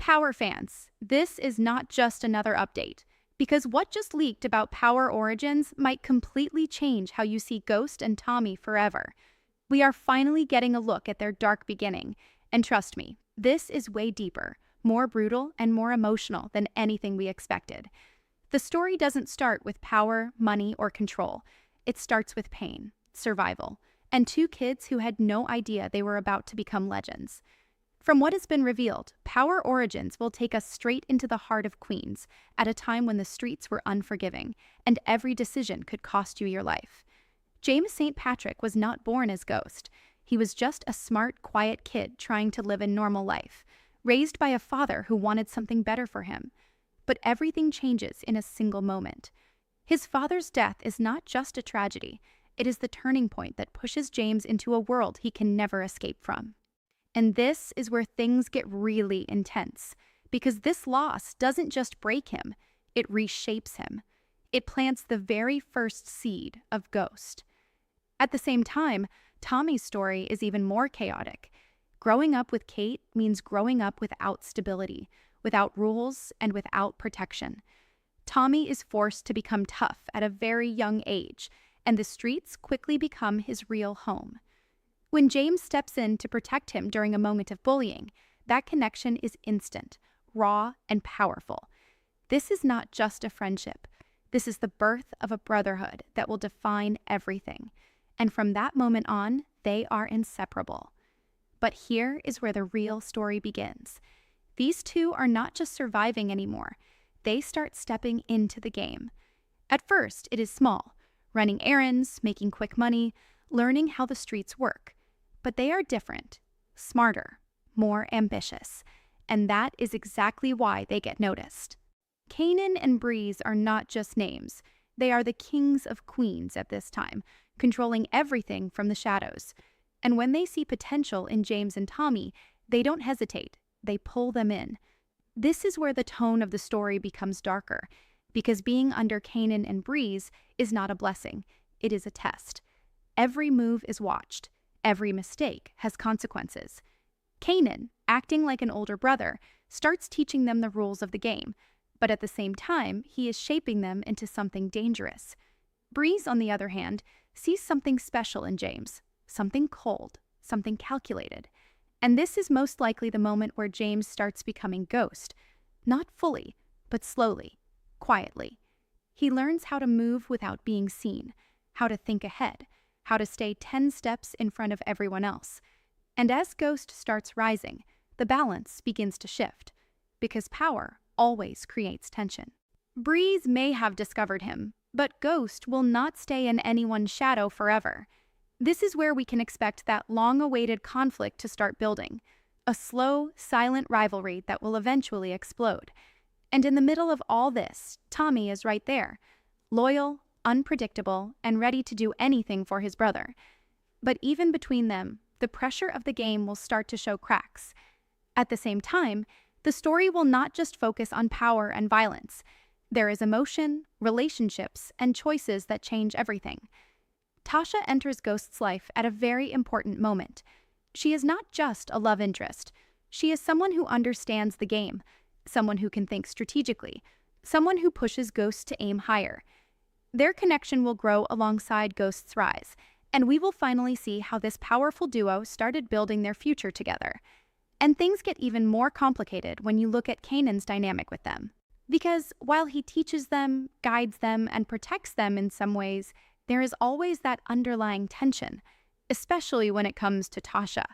Power fans, this is not just another update, because what just leaked about Power Origins might completely change how you see Ghost and Tommy forever. We are finally getting a look at their dark beginning, and trust me, this is way deeper, more brutal, and more emotional than anything we expected. The story doesn't start with power, money, or control. It starts with pain, survival, and two kids who had no idea they were about to become legends. From what has been revealed, Power Origins will take us straight into the heart of Queens at a time when the streets were unforgiving and every decision could cost you your life. James St. Patrick was not born as Ghost. He was just a smart, quiet kid trying to live a normal life, raised by a father who wanted something better for him. But everything changes in a single moment. His father's death is not just a tragedy, it is the turning point that pushes James into a world he can never escape from. And this is where things get really intense, because this loss doesn't just break him, it reshapes him. It plants the very first seed of Ghost. At the same time, Tommy's story is even more chaotic. Growing up with Kate means growing up without stability, without rules, and without protection. Tommy is forced to become tough at a very young age, and the streets quickly become his real home. When James steps in to protect him during a moment of bullying, that connection is instant, raw, and powerful. This is not just a friendship. This is the birth of a brotherhood that will define everything. And from that moment on, they are inseparable. But here is where the real story begins. These two are not just surviving anymore. They start stepping into the game. At first, it is small, running errands, making quick money, learning how the streets work. But they are different, smarter, more ambitious, and that is exactly why they get noticed. Kanan and Breeze are not just names. They are the kings of Queens at this time, controlling everything from the shadows. And when they see potential in James and Tommy, they don't hesitate. They pull them in. This is where the tone of the story becomes darker, because being under Kanan and Breeze is not a blessing, it is a test. Every move is watched. Every mistake has consequences. Kanan, acting like an older brother, starts teaching them the rules of the game, but at the same time, he is shaping them into something dangerous. Breeze, on the other hand, sees something special in James, something cold, something calculated. And this is most likely the moment where James starts becoming Ghost, not fully, but slowly, quietly. He learns how to move without being seen, how to think ahead, how to stay 10 steps in front of everyone else. And as Ghost starts rising, the balance begins to shift, because power always creates tension. Breeze may have discovered him, but Ghost will not stay in anyone's shadow forever. This is where we can expect that long-awaited conflict to start building, a slow, silent rivalry that will eventually explode. And in the middle of all this, Tommy is right there, loyal, unpredictable, and ready to do anything for his brother. But even between them, the pressure of the game will start to show cracks. At the same time, the story will not just focus on power and violence. There is emotion, relationships, and choices that change everything. Tasha enters Ghost's life at a very important moment. She is not just a love interest. She is someone who understands the game, someone who can think strategically, someone who pushes Ghost to aim higher. Their connection will grow alongside Ghost's rise, and we will finally see how this powerful duo started building their future together. And things get even more complicated when you look at Kanan's dynamic with them. Because while he teaches them, guides them, and protects them in some ways, there is always that underlying tension, especially when it comes to Tasha.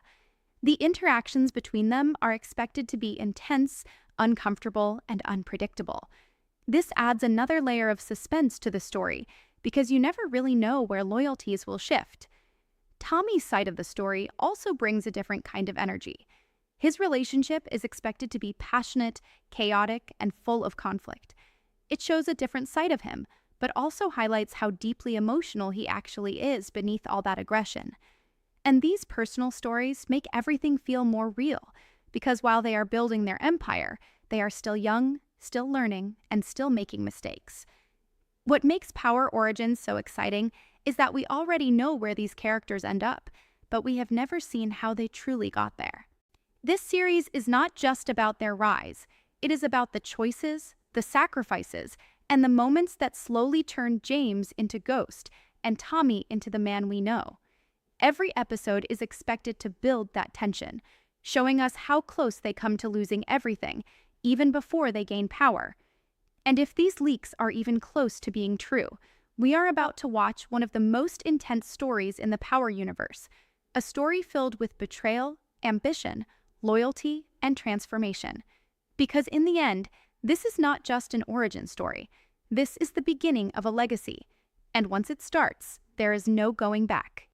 The interactions between them are expected to be intense, uncomfortable, and unpredictable. This adds another layer of suspense to the story, because you never really know where loyalties will shift. Tommy's side of the story also brings a different kind of energy. His relationship is expected to be passionate, chaotic, and full of conflict. It shows a different side of him, but also highlights how deeply emotional he actually is beneath all that aggression. And these personal stories make everything feel more real, because while they are building their empire, they are still young, still learning, and still making mistakes. What makes Power Origins so exciting is that we already know where these characters end up, but we have never seen how they truly got there. This series is not just about their rise, it is about the choices, the sacrifices, and the moments that slowly turned James into Ghost and Tommy into the man we know. Every episode is expected to build that tension, showing us how close they come to losing everything, even before they gain power. And if these leaks are even close to being true, we are about to watch one of the most intense stories in the Power universe, a story filled with betrayal, ambition, loyalty, and transformation. Because in the end, this is not just an origin story. This is the beginning of a legacy. And once it starts, there is no going back.